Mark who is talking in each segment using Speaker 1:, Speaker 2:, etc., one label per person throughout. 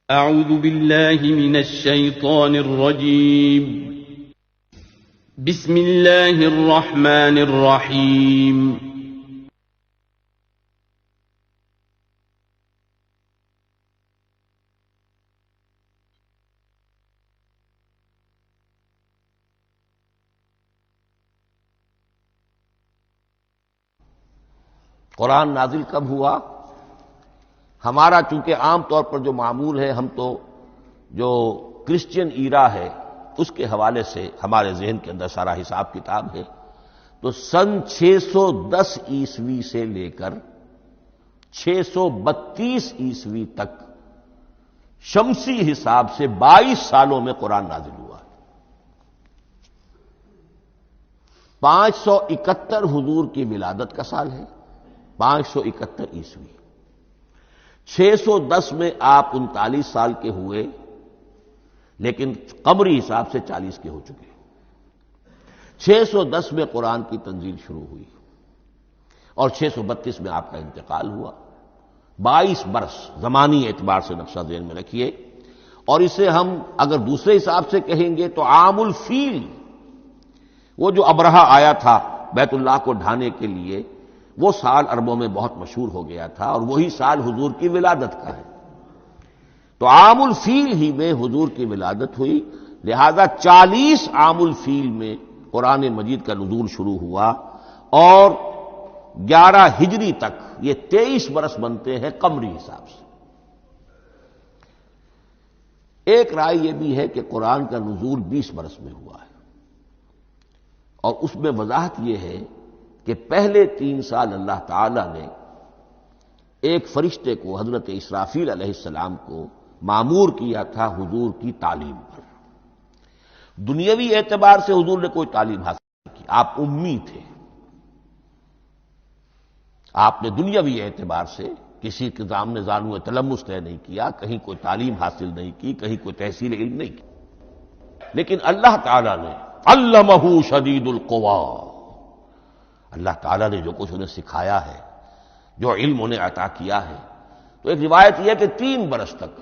Speaker 1: اعوذ باللہ من الشیطان الرجیم بسم اللہ الرحمن الرحیم
Speaker 2: قرآن نازل کب ہوا؟ ہمارا چونکہ عام طور پر جو معمول ہے، ہم تو جو کرسچین ایرا ہے اس کے حوالے سے ہمارے ذہن کے اندر سارا حساب کتاب ہے، تو سن 610 عیسوی سے لے کر 632 عیسوی تک شمسی حساب سے 22 سالوں میں قرآن نازل ہوا ہے۔ 571 حضور کی ولادت کا سال ہے، 571 عیسوی۔ 610 میں آپ 39 سال کے ہوئے، لیکن قمری حساب سے 40 کے ہو چکے۔ 610 میں قرآن کی تنزیل شروع ہوئی اور 632 میں آپ کا انتقال ہوا۔ 22 برس زمانی اعتبار سے نقشہ ذہن میں رکھیے، اور اسے ہم اگر دوسرے حساب سے کہیں گے تو عام الفیل، وہ جو ابرہہ آیا تھا بیت اللہ کو ڈھانے کے لیے، وہ سال عربوں میں بہت مشہور ہو گیا تھا، اور وہی سال حضور کی ولادت کا ہے۔ تو عام الفیل ہی میں حضور کی ولادت ہوئی، لہذا 40 عام الفیل میں قرآن مجید کا نزول شروع ہوا، اور 11 ہجری تک یہ 23 برس بنتے ہیں قمری حساب سے۔ ایک رائے یہ بھی ہے کہ قرآن کا نزول 20 برس میں ہوا ہے، اور اس میں وضاحت یہ ہے کہ پہلے 3 سال اللہ تعالی نے ایک فرشتے کو، حضرت اسرافیل علیہ السلام کو مامور کیا تھا حضور کی تعلیم پر۔ دنیاوی اعتبار سے حضور نے کوئی تعلیم حاصل نہیں کی، آپ امی تھے۔ آپ نے دنیاوی اعتبار سے کسی کے سامنے زانو تلمس طے نہیں کیا، کہیں کوئی تعلیم حاصل نہیں کی، کہیں کوئی تحصیل علم نہیں کی، لیکن اللہ تعالی نے علمہ شدید القوا، اللہ تعالیٰ نے جو کچھ انہیں سکھایا ہے، جو علم انہیں عطا کیا ہے، تو ایک روایت یہ ہے کہ 3 برس تک،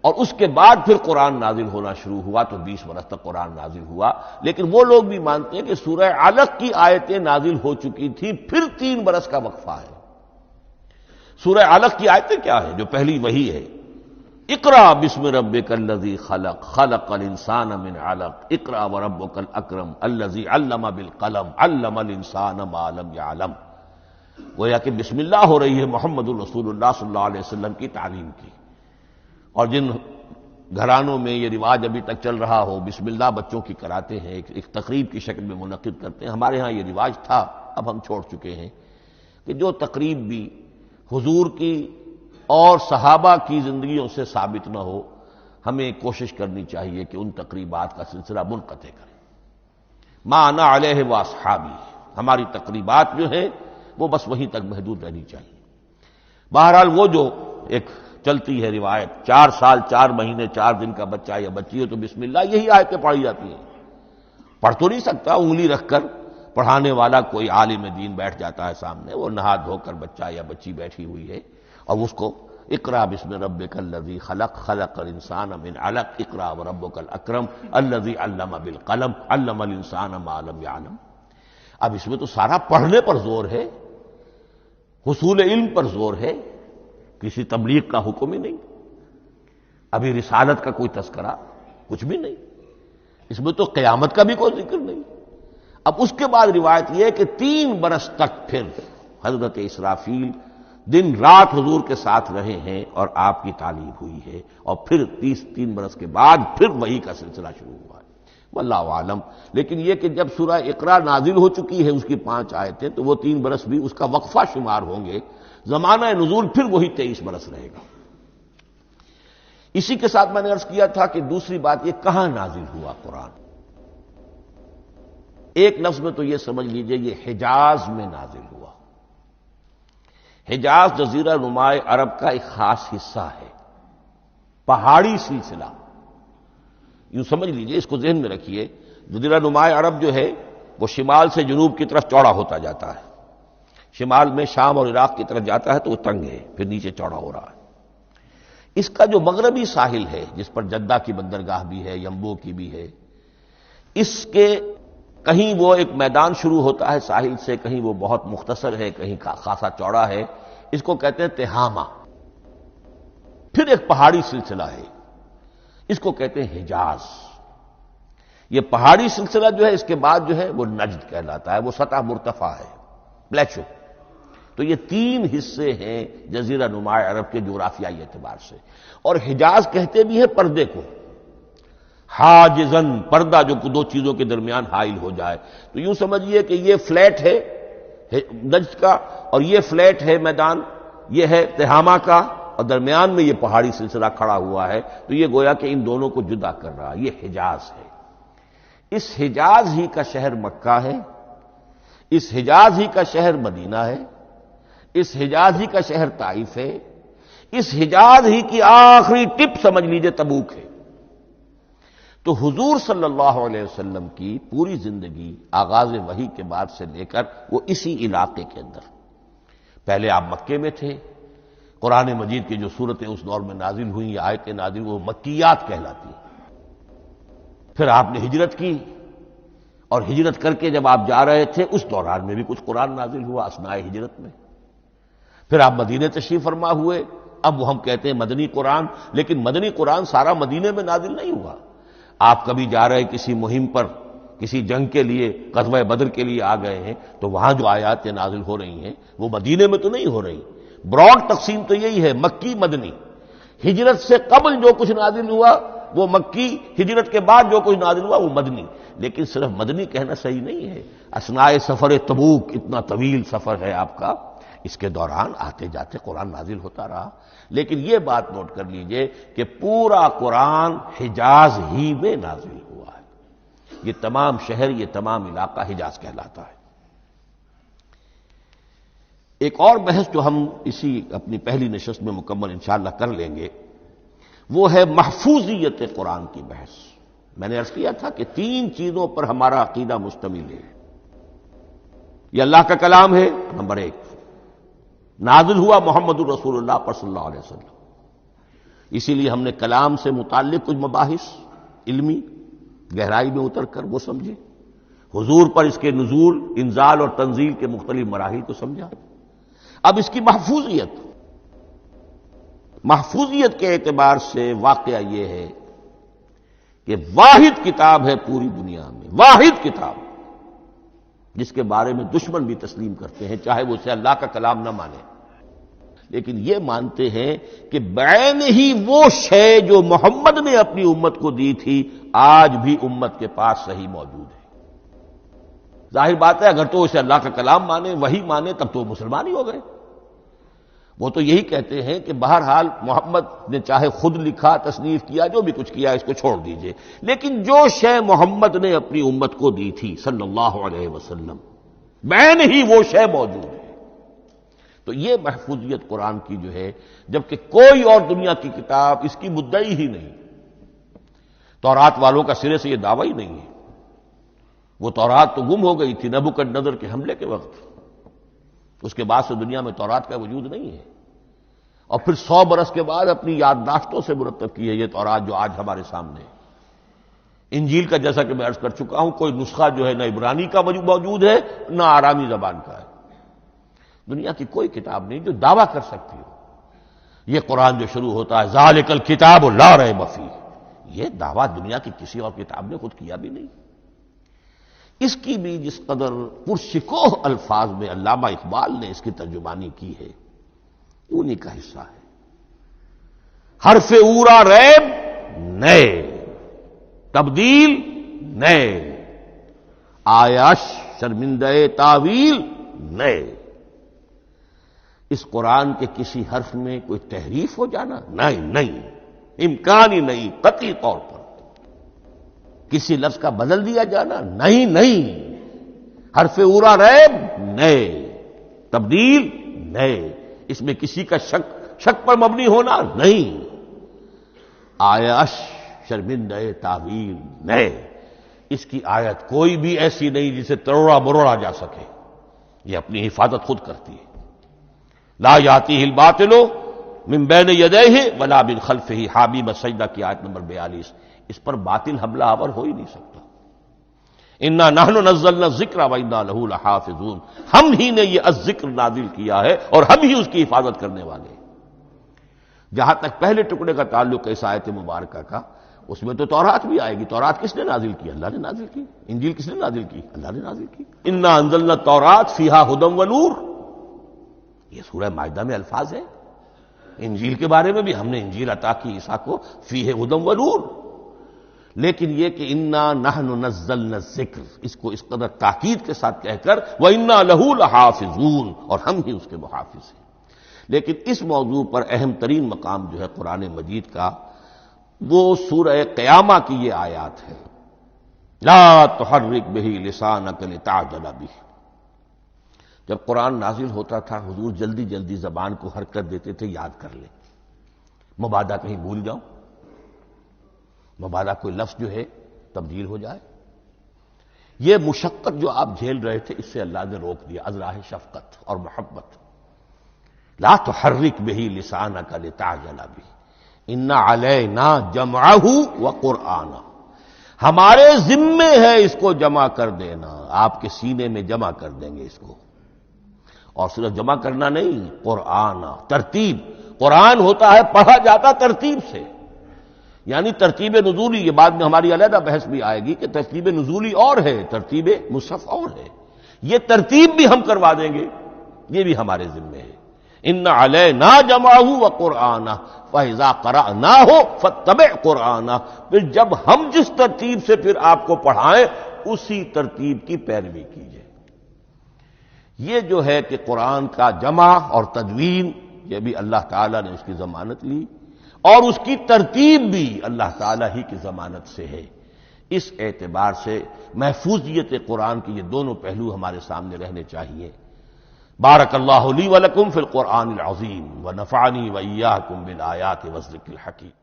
Speaker 2: اور اس کے بعد پھر قرآن نازل ہونا شروع ہوا، تو 20 برس تک قرآن نازل ہوا۔ لیکن وہ لوگ بھی مانتے ہیں کہ سورہ علق کی آیتیں نازل ہو چکی تھی، پھر 3 برس کا وقفہ ہے۔ سورہ علق کی آیتیں کیا ہے؟ جو پہلی وحی ہے، اقرأ بسم ربک الذی خلق، خلق الانسان من علق، اقرأ وربک الاکرم الذی علم بالقلم، علم الانسان ما لم یعلم۔ گویا کہ بسم اللہ ہو رہی ہے محمد الرسول اللہ صلی اللہ علیہ وسلم کی تعلیم کی، اور جن گھرانوں میں یہ رواج ابھی تک چل رہا ہو، بسم اللہ بچوں کی کراتے ہیں، ایک تقریب کی شکل میں منعقد کرتے ہیں، ہمارے ہاں یہ رواج تھا، اب ہم چھوڑ چکے ہیں، کہ جو تقریب بھی حضور کی اور صحابہ کی زندگیوں سے ثابت نہ ہو، ہمیں کوشش کرنی چاہیے کہ ان تقریبات کا سلسلہ منقطع کریں۔ ما انا علیہ واصحابی، ہماری تقریبات جو ہیں وہ بس وہیں تک محدود رہنی چاہیے۔ بہرحال وہ جو ایک چلتی ہے روایت، 4 سال 4 مہینے 4 دن کا بچہ یا بچی ہو تو بسم اللہ یہی آیتیں پڑھی جاتی ہیں۔ پڑھ تو نہیں سکتا، انگلی رکھ کر پڑھانے والا کوئی عالم دین بیٹھ جاتا ہے سامنے، وہ نہا دھو کر بچہ یا بچی بیٹھی ہوئی ہے، اور اس کو اقرأ بسم ربک الذی خلق، خلق الانسان من علق، اقرأ وربک الاکرم الذی علم بالقلم، علم الانسان ما لم یعلم۔ اب اس میں تو سارا پڑھنے پر زور ہے، حصول علم پر زور ہے، کسی تبلیغ کا حکم ہی نہیں، ابھی رسالت کا کوئی تذکرہ کچھ بھی نہیں، اس میں تو قیامت کا بھی کوئی ذکر نہیں۔ اب اس کے بعد روایت یہ ہے کہ 3 برس تک پھر حضرت اسرافیل دن رات حضور کے ساتھ رہے ہیں، اور آپ کی تعلیم ہوئی ہے، اور پھر 3 برس کے بعد پھر وحی کا سلسلہ شروع ہوا ہے، واللہ عالم۔ لیکن یہ کہ جب سورہ اقرا نازل ہو چکی ہے، اس کی 5 آیتیں، تو وہ 3 برس بھی اس کا وقفہ شمار ہوں گے، زمانہ نزول پھر وہی 23 برس رہے گا۔ اسی کے ساتھ میں نے عرض کیا تھا کہ دوسری بات یہ، کہاں نازل ہوا قرآن؟ ایک لفظ میں تو یہ سمجھ لیجئے یہ حجاز میں نازل ہوا۔ حجاز جزیرہ نمائے عرب کا ایک خاص حصہ ہے، پہاڑی سلسلہ، یوں سمجھ لیجئے، اس کو ذہن میں رکھیے۔ جزیرہ نمائے عرب جو ہے وہ شمال سے جنوب کی طرف چوڑا ہوتا جاتا ہے، شمال میں شام اور عراق کی طرف جاتا ہے تو وہ تنگ ہے، پھر نیچے چوڑا ہو رہا ہے۔ اس کا جو مغربی ساحل ہے جس پر جدہ کی بندرگاہ بھی ہے، ینبو کی بھی ہے، اس کے کہیں وہ ایک میدان شروع ہوتا ہے ساحل سے، کہیں وہ بہت مختصر ہے، کہیں خاصا چوڑا ہے، اس کو کہتے ہیں تہامہ۔ پھر ایک پہاڑی سلسلہ ہے، اس کو کہتے ہیں حجاز۔ یہ پہاڑی سلسلہ جو ہے اس کے بعد جو ہے وہ نجد کہلاتا ہے، وہ سطح مرتفع ہے، پلیچو۔ تو یہ تین حصے ہیں جزیرہ نما عرب کے جغرافیائی اعتبار سے، اور حجاز کہتے بھی ہیں پردے کو، حاجزن، پردہ جو دو چیزوں کے درمیان حائل ہو جائے۔ تو یوں سمجھیے کہ یہ فلیٹ ہے نجد کا، اور یہ فلیٹ ہے میدان، یہ ہے تہامہ کا، اور درمیان میں یہ پہاڑی سلسلہ کھڑا ہوا ہے۔ تو یہ گویا کہ ان دونوں کو جدا کر رہا، یہ حجاز ہے۔ اس حجاز ہی کا شہر مکہ ہے، اس حجاز ہی کا شہر مدینہ ہے، اس حجاز ہی کا شہر طائف ہے، اس حجاز ہی کی آخری ٹپ سمجھ لیجئے تبوک ہے۔ تو حضور صلی اللہ علیہ وسلم کی پوری زندگی آغاز وحی کے بعد سے لے کر وہ اسی علاقے کے اندر، پہلے آپ مکے میں تھے، قرآن مجید کی جو صورتیں اس دور میں نازل ہوئیں یا آیتیں نازل وہ مکیات کہلاتی ہیں۔ پھر آپ نے ہجرت کی، اور ہجرت کر کے جب آپ جا رہے تھے اس دوران میں بھی کچھ قرآن نازل ہوا اثناء ہجرت میں۔ پھر آپ مدینے تشریف فرما ہوئے، اب وہ ہم کہتے ہیں مدنی قرآن، لیکن مدنی قرآن سارا مدینے میں نازل نہیں ہوا۔ آپ کبھی جا رہے کسی مہم پر، کسی جنگ کے لیے، غزوہ بدر کے لیے آ گئے ہیں، تو وہاں جو آیات نازل ہو رہی ہیں وہ مدینے میں تو نہیں ہو رہی۔ براڈ تقسیم تو یہی ہے، مکی مدنی۔ ہجرت سے قبل جو کچھ نازل ہوا وہ مکی، ہجرت کے بعد جو کچھ نازل ہوا وہ مدنی۔ لیکن صرف مدنی کہنا صحیح نہیں ہے۔ اثناء سفر تبوک، اتنا طویل سفر ہے آپ کا، اس کے دوران آتے جاتے قرآن نازل ہوتا رہا۔ لیکن یہ بات نوٹ کر لیجئے کہ پورا قرآن حجاز ہی میں نازل ہوا ہے۔ یہ تمام شہر، یہ تمام علاقہ حجاز کہلاتا ہے۔ ایک اور بحث جو ہم اسی اپنی پہلی نشست میں مکمل انشاءاللہ کر لیں گے، وہ ہے محفوظیت قرآن کی بحث۔ میں نے عرض کیا تھا کہ تین چیزوں پر ہمارا عقیدہ مشتمل ہے۔ یہ اللہ کا کلام ہے، نمبر ایک، نازل ہوا محمد الرسول اللہ پر صلی اللہ علیہ وسلم، اسی لیے ہم نے کلام سے متعلق کچھ مباحث علمی گہرائی میں اتر کر وہ سمجھے، حضور پر اس کے نزول، انزال اور تنزیل کے مختلف مراحل کو سمجھا۔ اب اس کی محفوظیت کے اعتبار سے واقعہ یہ ہے کہ واحد کتاب ہے پوری دنیا میں، واحد کتاب جس کے بارے میں دشمن بھی تسلیم کرتے ہیں، چاہے وہ اسے اللہ کا کلام نہ مانے، لیکن یہ مانتے ہیں کہ بعین ہی وہ شے جو محمد نے اپنی امت کو دی تھی آج بھی امت کے پاس صحیح موجود ہے۔ ظاہر بات ہے اگر تو اسے اللہ کا کلام مانے، وہی مانے، تب تو مسلمان ہی ہو گئے۔ وہ تو یہی کہتے ہیں کہ بہرحال محمد نے چاہے خود لکھا، تصنیف کیا، جو بھی کچھ کیا اس کو چھوڑ دیجئے، لیکن جو شے محمد نے اپنی امت کو دی تھی صلی اللہ علیہ وسلم، بعین ہی وہ شے موجود ہے۔ تو یہ محفوظیت قرآن کی جو ہے، جبکہ کوئی اور دنیا کی کتاب اس کی مدعی ہی نہیں۔ تورات والوں کا سرے سے یہ دعویٰ ہی نہیں ہے۔ وہ تورات تو گم ہو گئی تھی نبوکدنضر کے حملے کے وقت، اس کے بعد سے دنیا میں تورات کا وجود نہیں ہے، اور پھر 100 برس کے بعد اپنی یادداشتوں سے مرتب کی ہے یہ تورات جو آج ہمارے سامنے ہے۔ انجیل کا جیسا کہ میں عرض کر چکا ہوں، کوئی نسخہ جو ہے نہ عبرانی کا موجود ہے نہ آرامی زبان کا ہے۔ دنیا کی کوئی کتاب نہیں جو دعویٰ کر سکتی ہو یہ قرآن جو شروع ہوتا ہے ذالک الکتاب لا ریب فیہ، یہ دعویٰ دنیا کی کسی اور کتاب نے خود کیا بھی نہیں۔ اس کی بھی جس قدر پرشکوہ الفاظ میں علامہ اقبال نے اس کی ترجمانی کی ہے، انہی کا حصہ ہے۔ حرف اورا ریب نئے، تبدیل نئے، آیاش شرمندہ تعویل نئے۔ اس قرآن کے کسی حرف میں کوئی تحریف ہو جانا نہیں، امکان ہی نہیں، قطعی طور پر کسی لفظ کا بدل دیا جانا نہیں، حرف اورا ریب نئے، تبدیل نئے، اس میں کسی کا شک پر مبنی ہونا نہیں، آیاش شرمندہ تعویل نئے۔ اس کی آیت کوئی بھی ایسی نہیں جسے تروڑا مروڑا جا سکے، یہ اپنی حفاظت خود کرتی ہے۔ لا یاتیہ الباطل من بین یدیہ ولا من خلفہ، حامیم السجدہ کی آیت نمبر 42۔ اس پر باطل حملہ آور ہو ہی نہیں سکتا۔ انا نحن نزلنا الذکر وانا لہ لحافظون، ہم ہی نے یہ الذکر نازل کیا ہے اور ہم ہی اس کی حفاظت کرنے والے ہیں۔ جہاں تک پہلے ٹکڑے کا تعلق ہے اس آیت مبارکہ کا، اس میں تو تورات بھی آئے گی۔ تورات کس نے نازل کی؟ اللہ نے نازل کی۔ انجیل کس نے نازل کی؟ اللہ نے نازل کی۔ انا انزلنا التوراۃ فیہا ھدی ونور، یہ سورہ مائدہ میں الفاظ ہیں۔ انجیل کے بارے میں بھی ہم نے انجیل عطا کی عیسیٰ کو، فیہ ھدی ونور۔ لیکن یہ کہ انا نحن نزلنا الذکر، اس کو اس قدر تاکید کے ساتھ کہہ کر وانا لہ لحافظون، اور ہم ہی اس کے محافظ ہیں۔ لیکن اس موضوع پر اہم ترین مقام جو ہے قرآن مجید کا، وہ سورہ قیامہ کی یہ آیات ہے، لا تحرک بہ لسانک لتعجل بہ۔ جب قرآن نازل ہوتا تھا حضور جلدی جلدی زبان کو حرکت دیتے تھے، یاد کر لیں، مبادا کہیں بھول جاؤں، مبادا کوئی لفظ جو ہے تبدیل ہو جائے۔ یہ مشقت جو آپ جھیل رہے تھے، اس سے اللہ نے روک دیا از راہ شفقت اور محبت۔ لا تحرک بہ لسانک لتعجل بہ ان علینا جمعہ وقرآنہ، ہمارے ذمے ہے اس کو جمع کر دینا، آپ کے سینے میں جمع کر دیں گے اس کو۔ اور صرف جمع کرنا نہیں، قرآن، ترتیب۔ قرآن ہوتا ہے پڑھا جاتا ترتیب سے، یعنی ترتیب نزولی۔ یہ بعد میں ہماری علیحدہ بحث بھی آئے گی کہ ترتیب نزولی اور ہے، ترتیب مصحف اور ہے۔ یہ ترتیب بھی ہم کروا دیں گے، یہ بھی ہمارے ذمے ہے۔ ان علینا جمعہ وقرآنہ فاذا قرأناہ فاتبع قرآنہ، پھر جب ہم جس ترتیب سے پھر آپ کو پڑھائیں اسی ترتیب کی پیروی کیجیے۔ یہ جو ہے کہ قرآن کا جمع اور تدوین، یہ بھی اللہ تعالیٰ نے اس کی ضمانت لی، اور اس کی ترتیب بھی اللہ تعالیٰ ہی کی ضمانت سے ہے۔ اس اعتبار سے محفوظیت قرآن کے یہ دونوں پہلو ہمارے سامنے رہنے چاہیے۔ بارک اللہ لی ولکم فی القرآن العظیم ونفعنی وإیاکم بالآیات والذکر الحکیم۔